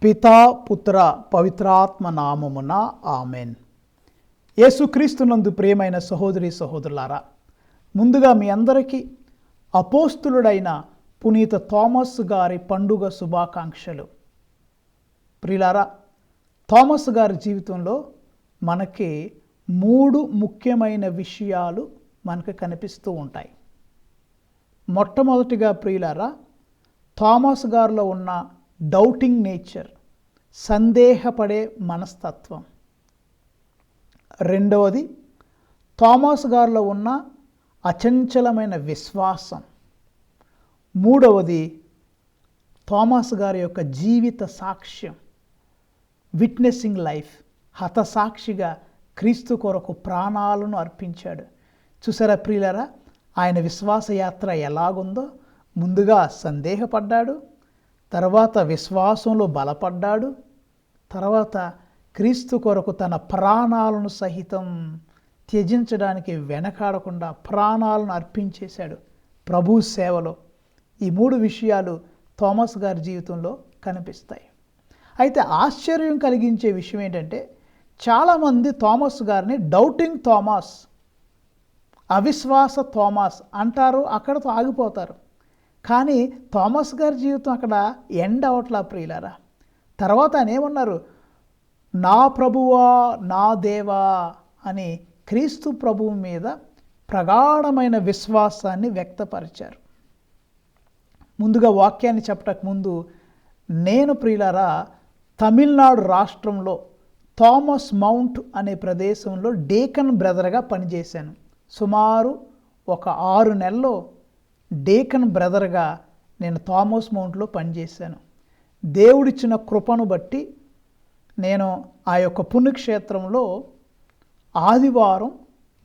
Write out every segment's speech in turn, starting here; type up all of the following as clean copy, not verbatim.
పితా పుత్ర పవిత్రాత్మ నామమున ఆమెన్. యేసుక్రీస్తునందు ప్రియమైన సహోదరి సహోదరులారా, ముందుగా మీ అందరికీ అపోస్తులుడైన పునీత థామస్ గారి పండుగ శుభాకాంక్షలు. ప్రియులారా, థామస్ గారి జీవితంలో మనకి 3 ముఖ్యమైన విషయాలు మనకు కనిపిస్తూ ఉంటాయి. మొట్టమొదటిగా ప్రియులారా, థామస్ గారిలో ఉన్న డౌటింగ్ నేచర్, సందేహపడే మనస్తత్వం. రెండవది, థామస్ గారిలో ఉన్న అచంచలమైన విశ్వాసం. మూడవది, థామస్ గారి యొక్క జీవిత సాక్ష్యం, విట్నెసింగ్ లైఫ్. హతసాక్షిగా క్రీస్తు కొరకు ప్రాణాలను అర్పించాడు. చూసారా ప్రియులారా, ఆయన విశ్వాస యాత్ర ఎలాగుందో. ముందుగా సందేహపడ్డాడు, తర్వాత విశ్వాసంలో బలపడ్డాడు, తర్వాత క్రీస్తు కొరకు తన ప్రాణాలను సహితం త్యజించడానికి వెనకాడకుండా ప్రాణాలను అర్పించేశాడు ప్రభు సేవలో. ఈ 3 విషయాలు థామస్ గారి జీవితంలో కనిపిస్తాయి. అయితే ఆశ్చర్యం కలిగించే విషయం ఏంటంటే, చాలామంది థామస్ గారిని డౌటింగ్ థామస్, అవిశ్వాస థామస్ అంటారు, అక్కడతో ఆగిపోతారు. కానీ థామస్ గారి జీవితం అక్కడ ఎండ్ అవట్లా ప్రియులారా. తర్వాత ఆయన ఏమన్నారు? నా ప్రభువా నా దేవా అని క్రీస్తు ప్రభువు మీద ప్రగాఢమైన విశ్వాసాన్ని వ్యక్తపరిచారు. ముందుగా వాక్యాన్ని చెప్పటకు ముందు, నేను ప్రియులారా తమిళనాడు రాష్ట్రంలో థామస్ మౌంట్ అనే ప్రదేశంలో డేకన్ బ్రదర్గా పనిచేశాను. సుమారు ఒక 6 నెలల్లో డేకన్ బ్రదర్గా నేను థామస్ మౌంట్లో పనిచేశాను. దేవుడిచ్చిన కృపను బట్టి నేను ఆ యొక్క పుణ్యక్షేత్రంలో ఆదివారం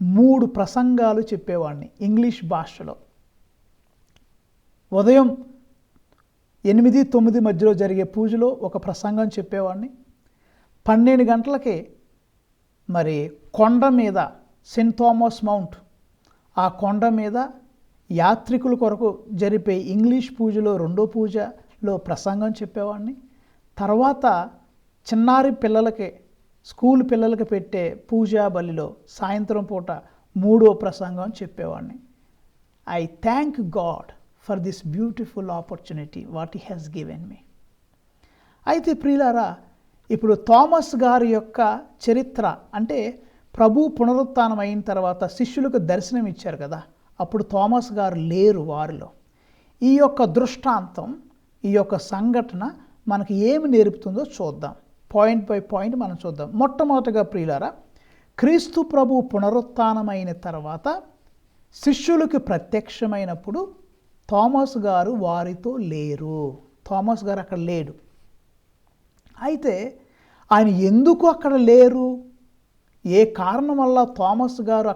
3 ప్రసంగాలు చెప్పేవాడిని ఇంగ్లీష్ భాషలో. ఉదయం 8-9 మధ్యలో జరిగే పూజలో ఒక ప్రసంగం చెప్పేవాడిని. 12 గంటలకి మరి కొండ మీద, సెయింట్ థామస్ మౌంట్, ఆ కొండ మీద యాత్రికుల కొరకు జరిపే ఇంగ్లీష్ పూజలో 2వ పూజలో ప్రసంగం చెప్పేవాడిని. తర్వాత చిన్నారి పిల్లలకి, స్కూల్ పిల్లలకి పెట్టే పూజా బలిలో సాయంత్రం పూట 3వ ప్రసంగం చెప్పేవాడిని. I thank God for this beautiful opportunity what he has given me. అయితే ప్రియులారా, ఇప్పుడు థామస్ గారి యొక్క చరిత్ర అంటే, ప్రభు పునరుత్థానం అయిన తర్వాత శిష్యులకు దర్శనం ఇచ్చారు కదా, అప్పుడు థామస్ గారు లేరు వారిలో. ఈ యొక్క దృష్టాంతం, ఈ యొక్క సంఘటన మనకి ఏమి నేర్పుతుందో చూద్దాం. పాయింట్ బై పాయింట్ మనం చూద్దాం. మొట్టమొదటిగా ప్రియులారా, క్రీస్తు ప్రభు పునరుత్థానమైన తర్వాత శిష్యులకు ప్రత్యక్షమైనప్పుడు థామస్ గారు వారితో లేరు. థామస్ గారు అక్కడ లేడు. అయితే ఆయన ఎందుకు అక్కడ లేరు, ఏ కారణం వల్ల థామస్ గారు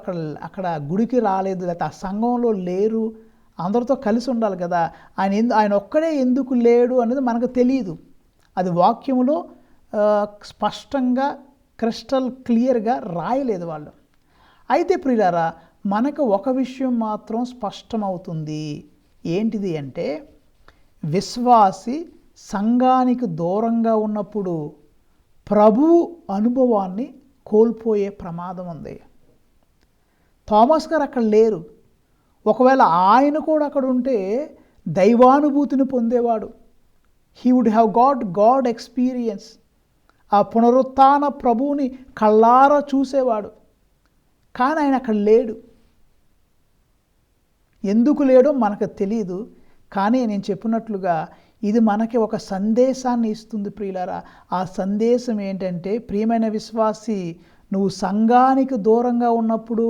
అక్కడ గుడికి రాలేదు, లేకపోతే ఆ సంఘంలో లేరు, అందరితో కలిసి ఉండాలి కదా, ఆయన ఒక్కడే ఎందుకు లేడు అనేది మనకు తెలియదు. అది వాక్యములో స్పష్టంగా క్రిస్టల్ క్లియర్గా రాయలేదు వాళ్ళు. అయితే ప్రియులారా, మనకు ఒక విషయం మాత్రం స్పష్టమవుతుంది. ఏంటిది అంటే, విశ్వాసి సంఘానికి దూరంగా ఉన్నప్పుడు ప్రభు అనుభవాన్ని కోల్పోయే ప్రమాదం ఉంది. థామస్ గారు అక్కడ లేరు. ఒకవేళ ఆయన కూడా అక్కడ ఉంటే దైవానుభూతిని పొందేవాడు. He would have God experience. ఆ పునరుత్థాన ప్రభువుని కళ్ళారా చూసేవాడు. కానీ ఆయన అక్కడ లేడు. ఎందుకు లేడో మనకు తెలియదు. కానీ నేను చెప్పినట్లుగా ఇది మనకి ఒక సందేశాన్ని ఇస్తుంది ప్రియులారా. ఆ సందేశం ఏంటంటే, ప్రియమైన విశ్వాసి, నువ్వు సంఘానికి దూరంగా ఉన్నప్పుడు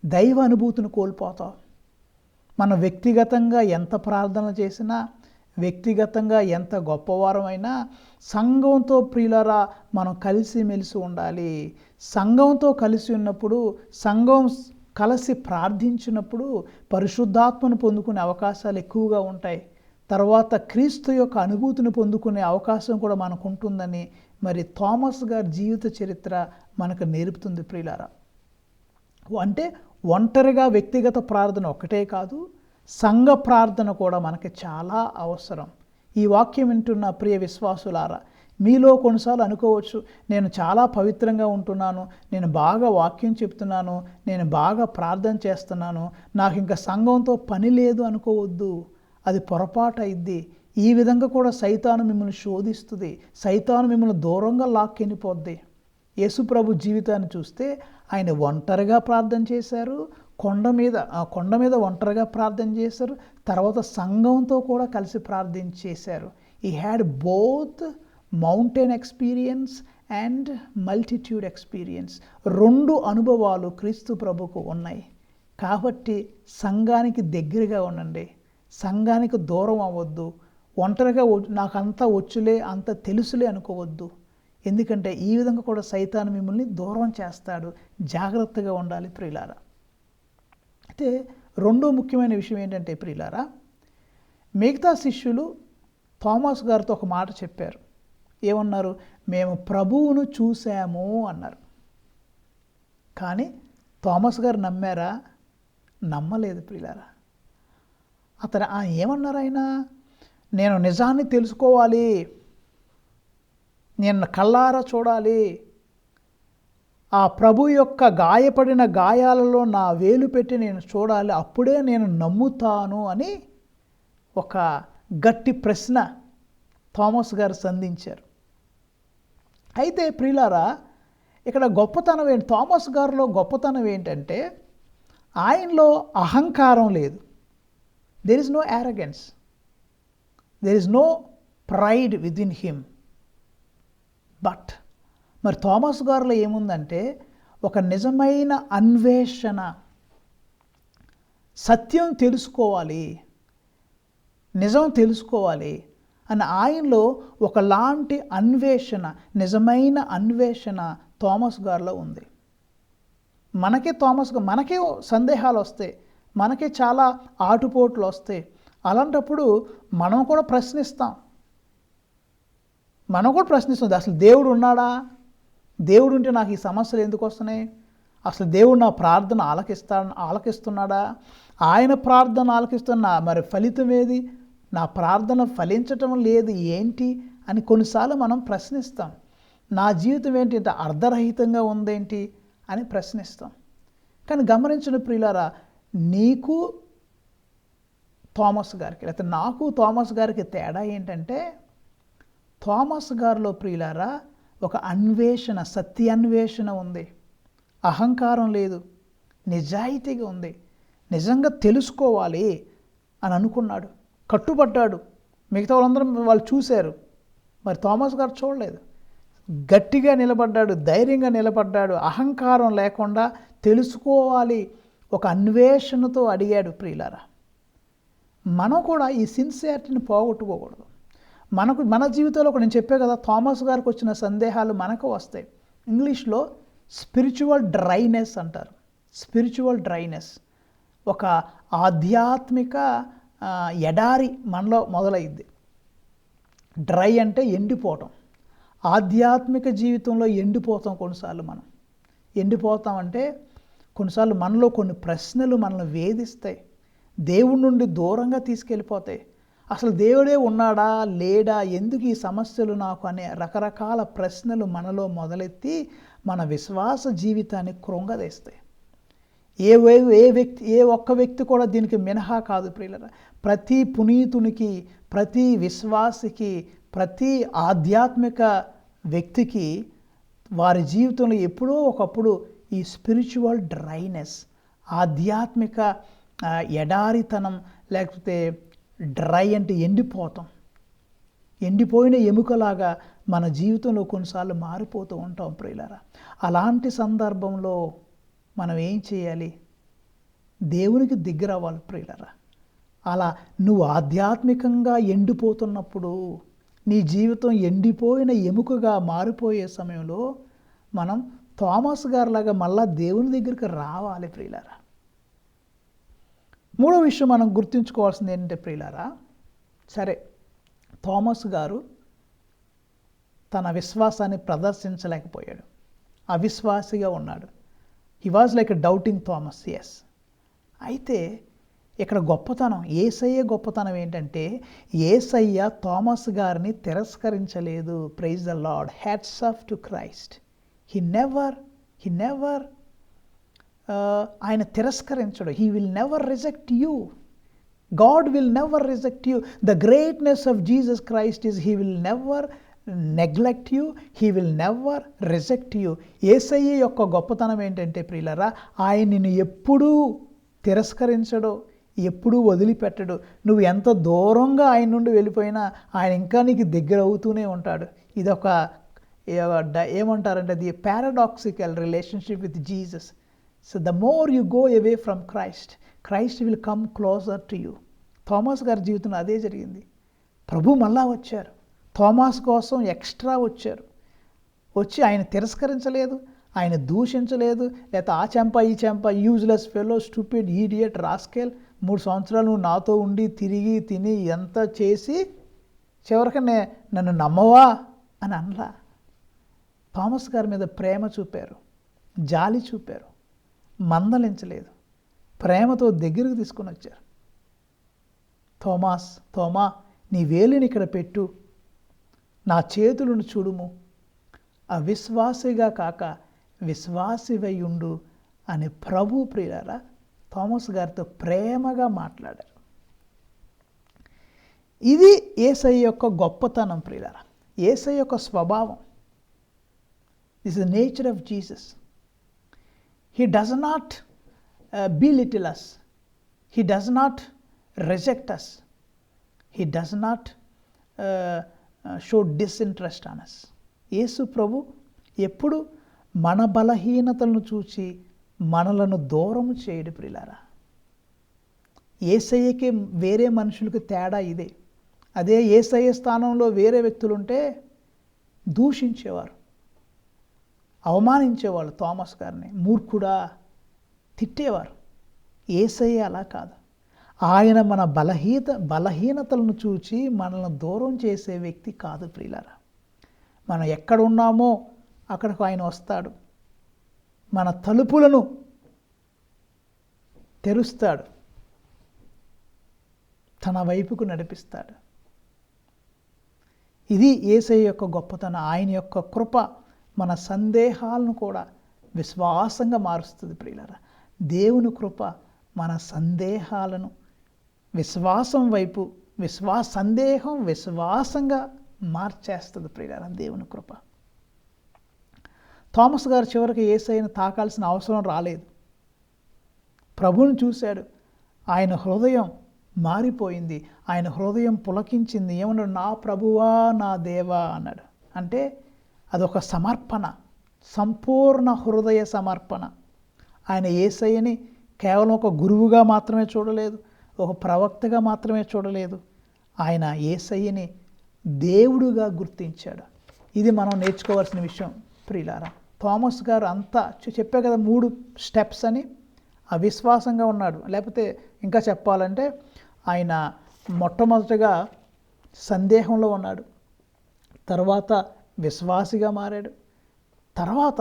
దైవ అనుభూతిని కోల్పోతావు. మనం వ్యక్తిగతంగా ఎంత ప్రార్థన చేసినా, వ్యక్తిగతంగా ఎంత గొప్పవారమైనా, సంఘంతో ప్రియులారా మనం కలిసిమెలిసి ఉండాలి. సంఘంతో కలిసి ఉన్నప్పుడు, సంఘం కలిసి ప్రార్థించినప్పుడు పరిశుద్ధాత్మను పొందుకునే అవకాశాలు ఎక్కువగా ఉంటాయి. తర్వాత క్రీస్తు యొక్క అనుభూతిని పొందుకునే అవకాశం కూడా మనకు ఉంటుందని మరి థామస్ గారి జీవిత చరిత్ర మనకు నేర్పుతుంది ప్రియులారా. అంటే ఒంటరిగా వ్యక్తిగత ప్రార్థన ఒకటే కాదు, సంఘ ప్రార్థన కూడా మనకి చాలా అవసరం. ఈ వాక్యం వింటున్న ప్రియ విశ్వాసులారా, మీలో కొన్నిసార్లు అనుకోవచ్చు, నేను చాలా పవిత్రంగా ఉంటున్నాను, నేను బాగా వాక్యం చెప్తున్నాను, నేను బాగా ప్రార్థన చేస్తున్నాను, నాకు ఇంకా సంఘంతో పని లేదు అనుకోవద్దు. అది పొరపాటు అయింది. ఈ విధంగా కూడా సైతాను మిమ్మల్ని శోధిస్తుంది. సైతాను మిమ్మల్ని దూరంగా లాక్కెళ్ళిపోద్ది. యేసుప్రభు జీవితాన్ని చూస్తే ఆయన ఒంటరిగా ప్రార్థన చేశారు, కొండ మీద ఒంటరిగా ప్రార్థన చేశారు, తర్వాత సంఘంతో కూడా కలిసి ప్రార్థన చేశారు. ఈ had both mountain experience and multitude experience. 2 అనుభవాలు క్రీస్తు ప్రభుకు ఉన్నాయి. కాబట్టి సంఘానికి దగ్గరగా ఉండండి, సంఘానికి దూరం అవ్వద్దు. ఒంటరిగా నాకంతా వచ్చులే, అంత తెలుసులే అనుకోవద్దు. ఎందుకంటే ఈ విధంగా కూడా సైతాను మిమ్మల్ని దూరం చేస్తాడు. జాగ్రత్తగా ఉండాలి ప్రియులారా. అయితే రెండో ముఖ్యమైన విషయం ఏంటంటే ప్రియులారా, మిగతా శిష్యులు థామస్ గారితో ఒక మాట చెప్పారు. ఏమన్నారు? మేము ప్రభువును చూసాము అన్నారు. కానీ థామస్ గారు నమ్మారా? నమ్మలేదు ప్రియులారా. అతను ఏమన్నారు ఆయన? నేను నిజాన్ని తెలుసుకోవాలి, నేను కళ్ళారా చూడాలి, ఆ ప్రభు యొక్క గాయపడిన గాయాలలో నా వేలు పెట్టి నేను చూడాలి, అప్పుడే నేను నమ్ముతాను అని ఒక గట్టి ప్రశ్న థామస్ గారు సంధించారు. అయితే ప్రియులారా, ఇక్కడ గొప్పతనం ఏంటి? థామస్ గారిలో గొప్పతనం ఏంటంటే ఆయనలో అహంకారం లేదు. There is no arrogance, there is no pride within him. But మరి థామస్ గారిలో ఏముందంటే ఒక నిజమైన అన్వేషణ, సత్యం తెలుసుకోవాలి, నిజం తెలుసుకోవాలి అని ఆయనలో ఒకలాంటి అన్వేషణ, నిజమైన అన్వేషణ థామస్ గారిలో ఉంది. మనకే సందేహాలు వస్తాయి, మనకే చాలా ఆటుపోట్లు వస్తాయి. అలాంటప్పుడు మనం కూడా ప్రశ్నిస్తాం. అసలు దేవుడు ఉన్నాడా? దేవుడు ఉంటే నాకు ఈ సమస్యలు ఎందుకు వస్తున్నాయి? అసలు దేవుడు నా ప్రార్థన ఆలకిస్తున్నాడా? ఆయన ప్రార్థన ఆలకిస్తున్నా, మరి ఫలితం ఏది? నా ప్రార్థన ఫలించటం లేదు ఏంటి అని కొన్నిసార్లు మనం ప్రశ్నిస్తాం. నా జీవితం ఏంటి ఇంత అర్ధరహితంగా ఉందేంటి అని ప్రశ్నిస్తాం. కానీ గమనించిన ప్రియులారా, నీకు థామస్ గారికి లేకపోతే నాకు థామస్ గారికి తేడా ఏంటంటే, థామస్ గారిలో ప్రియులారా ఒక అన్వేషణ, సత్యాన్వేషణ ఉంది, అహంకారం లేదు, నిజాయితీగా ఉంది, నిజంగా తెలుసుకోవాలి అని అనుకున్నాడు, కట్టుబడ్డాడు. మిగతా వాళ్ళు చూశారు, మరి థామస్ గారు చూడలేదు. గట్టిగా నిలబడ్డాడు, ధైర్యంగా నిలబడ్డాడు, అహంకారం లేకుండా తెలుసుకోవాలి, ఒక అన్వేషణతో అడిగాడు. ప్రియులారా, మనం కూడా ఈ సిన్సియారిటీని పోగొట్టుకోకూడదు. మన జీవితంలో నేను చెప్పే కదా, థామస్ గారికి వచ్చిన సందేహాలు మనకు వస్తాయి. ఇంగ్లీష్లో స్పిరిచువల్ డ్రైనెస్ అంటారు. స్పిరిచువల్ డ్రైనెస్ ఒక ఆధ్యాత్మిక ఎడారి మనలో మొదలైద్ది. డ్రై అంటే ఎండిపోవటం. ఆధ్యాత్మిక జీవితంలో ఎండిపోతాం. మనం ఎండిపోతామంటే కొన్నిసార్లు మనలో కొన్ని ప్రశ్నలు మనల్ని వేధిస్తాయి, దేవుడి నుండి దూరంగా తీసుకెళ్ళిపోతాయి. అసలు దేవుడే ఉన్నాడా లేడా, ఎందుకు ఈ సమస్యలు నాకు అనే రకరకాల ప్రశ్నలు మనలో మొదలెత్తి మన విశ్వాస జీవితాన్ని కృంగదీస్తాయి. ఏ ఒక్క వ్యక్తి కూడా దీనికి మినహా కాదు ప్రియులారా. ప్రతి పునీతునికి, ప్రతి విశ్వాసికి, ప్రతి ఆధ్యాత్మిక వ్యక్తికి వారి జీవితంలో ఎప్పుడో ఒకప్పుడు ఈ స్పిరిచువల్ డ్రైనెస్, ఆధ్యాత్మిక ఎడారితనం, లేకపోతే డ్రై అంటే ఎండిపోతాం, ఎండిపోయిన ఎముకలాగా మన జీవితంలో కొన్నిసార్లు మారిపోతూ ఉంటాం ప్రియులారా. అలాంటి సందర్భంలో మనం ఏం చేయాలి? దేవునికి దగ్గర అవ్వాలి ప్రియులారా. అలా నువ్వు ఆధ్యాత్మికంగా ఎండిపోతున్నప్పుడు, నీ జీవితం ఎండిపోయిన ఎముకగా మారిపోయే సమయంలో మనం థామస్ గారిలాగా మళ్ళా దేవుని దగ్గరికి రావాలి ప్రియులారా. మూడో విషయం మనం గుర్తుంచుకోవాల్సింది ఏంటంటే ప్రియులారా, సరే థామస్ గారు తన విశ్వాసాన్ని ప్రదర్శించలేకపోయాడు, అవిశ్వాసిగా ఉన్నాడు. He was like a doubting Thomas. Yes. అయితే ఇక్కడ గొప్పతనం, యేసయ్య గొప్పతనం ఏంటంటే యేసయ్య థామస్ గారిని తిరస్కరించలేదు. Praise the lord, hats off to Christ. He never ఆయన తిరస్కరించడు. He will never reject you. God will never reject you. The greatness of Jesus Christ is He will never neglect you. He will never reject you. యేసయ్య యొక్క గొప్పతనం ఏంటంటే ప్రియులారా, ఆయన నిన్ను ఎప్పుడూ తిరస్కరించడు, ఎప్పుడూ వదిలిపెట్టడు. నువ్వు ఎంత దూరంగా ఆయన నుండి వెళ్ళిపోయినా ఆయన ఇంకా నీకు దగ్గర అవుతూనే ఉంటాడు. ఇదొక ఏమంటారంటే the paradoxical relationship with Jesus. So the more you go away from Christ will come closer to you. Thomas గారి జీవితంలో అదే జరిగింది. ప్రభు మళ్ళా వచ్చారు, థామస్ కోసం ఎక్స్ట్రా వచ్చారు. వచ్చి ఆయన తిరస్కరించలేదు, ఆయన దూషించలేదు, లేకపోతే ఆ చెంప ఈ చెంప, useless fellow, stupid, idiot, rascal, 3 సంవత్సరాలు నువ్వు నాతో ఉండి తిరిగి తిని ఎంత చేసి చివరికి నన్ను నమ్మవా అని అనలా. థామస్ గారి మీద ప్రేమ చూపారు, జాలి చూపారు, మందలించలేదు, ప్రేమతో దగ్గరకు తీసుకొని వచ్చారు. తోమా నీ వేలిని ఇక్కడ పెట్టు, నా చేతులను చూడుము, అవిశ్వాసిగా కాక విశ్వాసివై ఉండు అని ప్రభు ప్రియులారా థామస్ గారితో ప్రేమగా మాట్లాడారు. ఇది యేసయ్య యొక్క గొప్పతనం ప్రియులారా, యేసయ్య యొక్క స్వభావం. This is the nature of Jesus. He does not belittle us. He does not reject us. He does not show disinterest on us. యేసు ప్రభు ఎప్పుడు మన బలహీనతలను చూచి మనలను దూరం చేయడు ప్రియులారా. యేసయ్యకి వేరే మనుషులకు తేడా ఇదే. అదే యేసయ్య స్థానంలో వేరే వ్యక్తులుంటే దూషించేవారు, అవమానించేవాళ్ళు, థామస్ గారిని మూర్ఖుడా తిట్టేవారు. యేసయ్య అలా కాదు. ఆయన మన బలహీనతలను చూచి మనల్ని దూరం చేసే వ్యక్తి కాదు ప్రియులారా. మనం ఎక్కడ ఉన్నామో అక్కడికి ఆయన వస్తాడు, మన తలుపులను తెరుస్తాడు, తన వైపుకు నడిపిస్తాడు. ఇది యేసయ్య యొక్క గొప్పతనం. ఆయన యొక్క కృప మన సందేహాలను కూడా విశ్వాసంగా మారుస్తుంది ప్రియులారా. దేవుని కృప మన సందేహాలను విశ్వాసం వైపు, సందేహం విశ్వాసంగా మార్చేస్తుంది ప్రియులారా దేవుని కృప. థామస్ గారు చివరికి యేసయ్యను తాకాల్సిన అవసరం రాలేదు. ప్రభువుని చూశాడు, ఆయన హృదయం మారిపోయింది, ఆయన హృదయం పులకించింది. ఏమన్నాడు? నా ప్రభువా నా దేవా అన్నాడు. అంటే అదొక సమర్పణ, సంపూర్ణ హృదయ సమర్పణ. ఆయన యేసయ్యని కేవలం ఒక గురువుగా మాత్రమే చూడలేదు, ఒక ప్రవక్తగా మాత్రమే చూడలేదు. ఆయన యేసయ్యని దేవుడుగా గుర్తించాడు. ఇది మనం నేర్చుకోవాల్సిన విషయం ప్రియులారా. థామస్ గారు అంతా చెప్పే కదా 3 స్టెప్స్ అని. అవిశ్వాసంగా ఉన్నాడు, లేకపోతే ఇంకా చెప్పాలంటే ఆయన మొట్టమొదటిగా సందేహంలో ఉన్నాడు, తర్వాత విశ్వాసిగా మారాడు, తర్వాత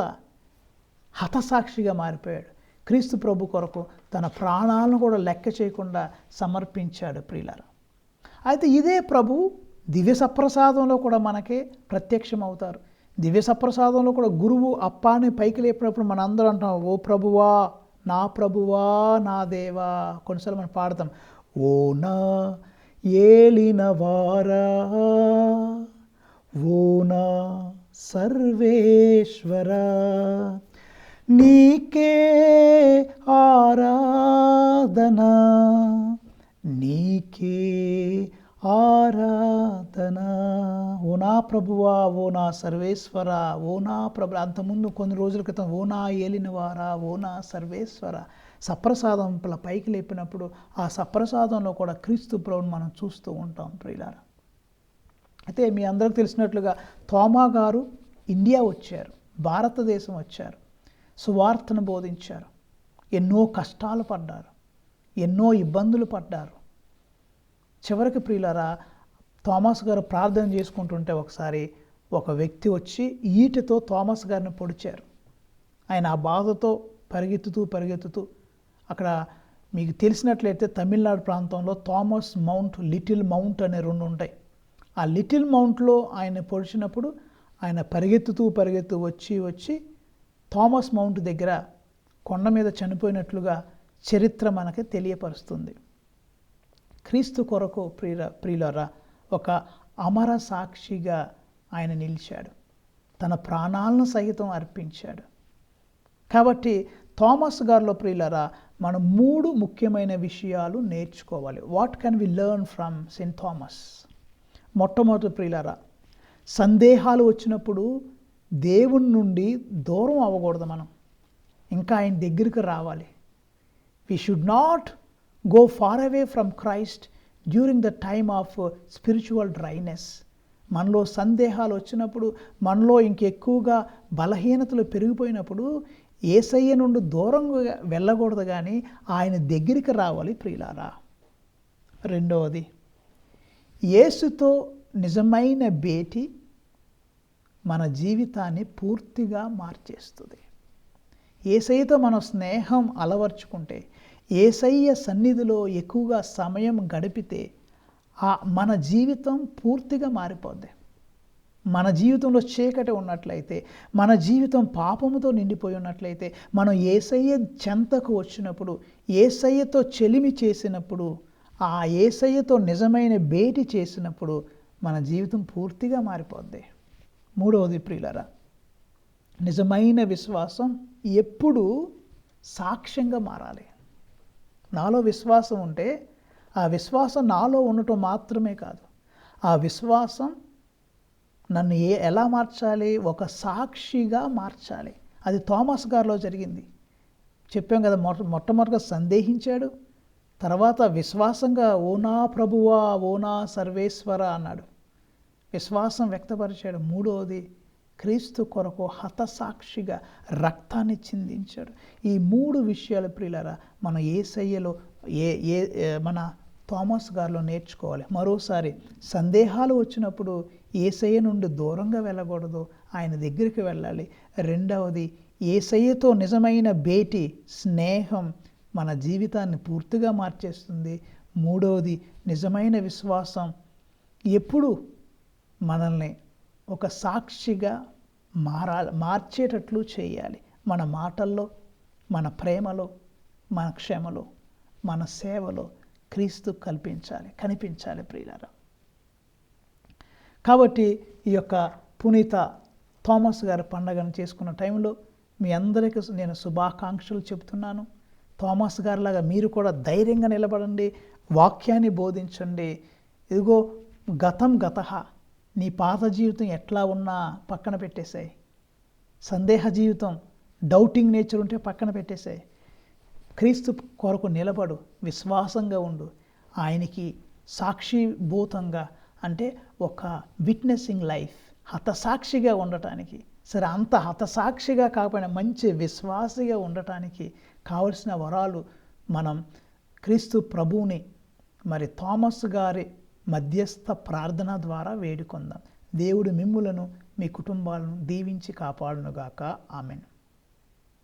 హతసాక్షిగా మారిపోయాడు. క్రీస్తు ప్రభు కొరకు తన ప్రాణాలను కూడా లెక్క చేయకుండా సమర్పించాడు ప్రియులారా. అయితే ఇదే ప్రభు దివ్య సప్రసాదంలో కూడా మనకి ప్రత్యక్షం అవుతారు. దివ్య సప్రసాదంలో కూడా గురువు అప్పాని పైకి లేపినప్పుడు మనందరం అంటాం, ఓ ప్రభువా నా దేవా. కొన్నిసార్లు మనం పాడతాం, ఓ నా ఏలిన వారా, ఓ నా సర్వేశ్వరా, నీకే ఆరాధన, నీకే ఆరాధన. ఓ నా ప్రభువా, ఓ నా సర్వేశ్వర, ఓ నా ప్రభు. అంతకుముందు కొన్ని రోజుల క్రితం ఓ నా ఏలినవారా, ఓ నా సర్వేశ్వర. సప్రసాదం పైకి లేపినప్పుడు ఆ సప్రసాదంలో కూడా క్రీస్తు ప్రభువుని మనం చూస్తూ ఉంటాం ప్రియులారా. అయితే మీ అందరికి తెలిసినట్లుగా తోమా గారు ఇండియా వచ్చారు, భారతదేశం వచ్చారు, సువార్తను బోధించారు, ఎన్నో కష్టాలు పడ్డారు, ఎన్నో ఇబ్బందులు పడ్డారు. చివరికి ప్రియులారా థామస్ గారు ప్రార్థన చేసుకుంటుంటే ఒకసారి ఒక వ్యక్తి వచ్చి ఈటెతో థామస్ గారిని పొడిచారు. ఆయన ఆ బాధతో పరిగెత్తుతూ అక్కడ మీకు తెలిసినట్లయితే తమిళనాడు ప్రాంతంలో థామస్ మౌంట్, లిటిల్ మౌంట్ అనే 2 ఉంటాయి. ఆ లిటిల్ మౌంట్లో ఆయన పొడిచినప్పుడు ఆయన పరిగెత్తు వచ్చి థామస్ మౌంట్ దగ్గర కొండ మీద చనిపోయినట్లుగా చరిత్ర మనకి తెలియపరుస్తుంది. క్రీస్తు కొరకు ప్రియులారా ఒక అమర సాక్షిగా ఆయన నిలిచాడు, తన ప్రాణాలను సహితం అర్పించాడు. కాబట్టి థామస్ గారిలో ప్రియులారా మనం 3 ముఖ్యమైన విషయాలు నేర్చుకోవాలి. What can we learn from Saint Thomas? మొట్టమొదటి ప్రియులారా, సందేహాలు వచ్చినప్పుడు దేవుని నుండి దూరం అవ్వకూడదు. మనం ఇంకా ఆయన దగ్గరికి రావాలి. We should not go far away from Christ during the time of spiritual dryness. మనలో సందేహాలు వచ్చినప్పుడు, మనలో ఇంకెక్కువగా బలహీనతలు పెరిగిపోయినప్పుడు యేసయ్య నుండి దూరంగా వెళ్ళకూడదు, కానీ ఆయన దగ్గరికి రావాలి ప్రియులారా. రెండవది, యేసుతో నిజమైన భేటీ మన జీవితాన్ని పూర్తిగా మార్చేస్తుంది. యేసయ్యతో మనం స్నేహం అలవర్చుకుంటే, యేసయ్య సన్నిధిలో ఎక్కువగా సమయం గడిపితే మన జీవితం పూర్తిగా మారిపోద్ది. మన జీవితంలో చీకటి ఉన్నట్లయితే, మన జీవితం పాపముతో నిండిపోయి ఉన్నట్లయితే, మనం యేసయ్య చెంతకు వచ్చినప్పుడు, యేసయ్యతో చెలిమి చేసినప్పుడు, ఆ యేసయ్యతో నిజమైన భేటీ చేసినప్పుడు మన జీవితం పూర్తిగా మారిపోద్ది. మూడవది ప్రియులారా, నిజమైన విశ్వాసం ఎప్పుడూ సాక్ష్యంగా మారాలి. నాలో విశ్వాసం ఉంటే ఆ విశ్వాసం నాలో ఉండటం మాత్రమే కాదు, ఆ విశ్వాసం నన్ను ఎలా మార్చాలి? ఒక సాక్షిగా మార్చాలి. అది థామస్ గారిలో జరిగింది. చెప్పాం కదా, మొట్టమొదటిగా సందేహించాడు, తర్వాత విశ్వాసంగా ఓ నా ప్రభువా, ఓ నా సర్వేశ్వర అన్నాడు, విశ్వాసం వ్యక్తపరిచాడు. మూడవది, క్రీస్తు కొరకు హతసాక్షిగా రక్తాన్ని చిందించాడు. ఈ 3 విషయాలు ప్రియులారా మన యేసయ్యలో మన థామస్ గారిలో నేర్చుకోవాలి. మరోసారి సందేహాలు వచ్చినప్పుడు యేసయ్య నుండి దూరంగా వెళ్ళకూడదు, ఆయన దగ్గరికి వెళ్ళాలి. రెండవది, యేసయ్యతో నిజమైన భేటీ, స్నేహం మన జీవితాన్ని పూర్తిగా మార్చేస్తుంది. మూడవది, నిజమైన విశ్వాసం ఎప్పుడు మనల్ని ఒక సాక్షిగా మార్చేటట్లు చేయాలి. మన మాటల్లో, మన ప్రేమలో, మన క్షమలో, మన సేవలో క్రీస్తు కనిపించాలి ప్రియులారా. కాబట్టి ఈ యొక్క పునీత థామస్ గారి పండుగను చేసుకున్న టైంలో మీ అందరికీ నేను శుభాకాంక్షలు చెబుతున్నాను. థామస్ గారిలాగా మీరు కూడా ధైర్యంగా నిలబడండి, వాక్యాన్ని బోధించండి. ఇదిగో గతః, నీ పాత జీవితం ఎట్లా ఉన్నా పక్కన పెట్టేశాయి. సందేహ జీవితం, డౌటింగ్ నేచర్ ఉంటే పక్కన పెట్టేశాయి. క్రీస్తు కొరకు నిలబడు, విశ్వాసంగా ఉండు, ఆయనకి సాక్షిభూతంగా, అంటే ఒక విట్నెసింగ్ లైఫ్, హతసాక్షిగా ఉండటానికి. సరే, అంత హతసాక్షిగా కాకపోయినా మంచి విశ్వాసిగా ఉండటానికి కావలసిన వరాలు మనం క్రీస్తు ప్రభువుని మరి థామస్ గారి మధ్యస్థ ప్రార్థన ద్వారా వేడుకొందాం. దేవుడు మిమ్ములను, మీ కుటుంబాలను దీవించి కాపాడునుగాక. ఆమెన్.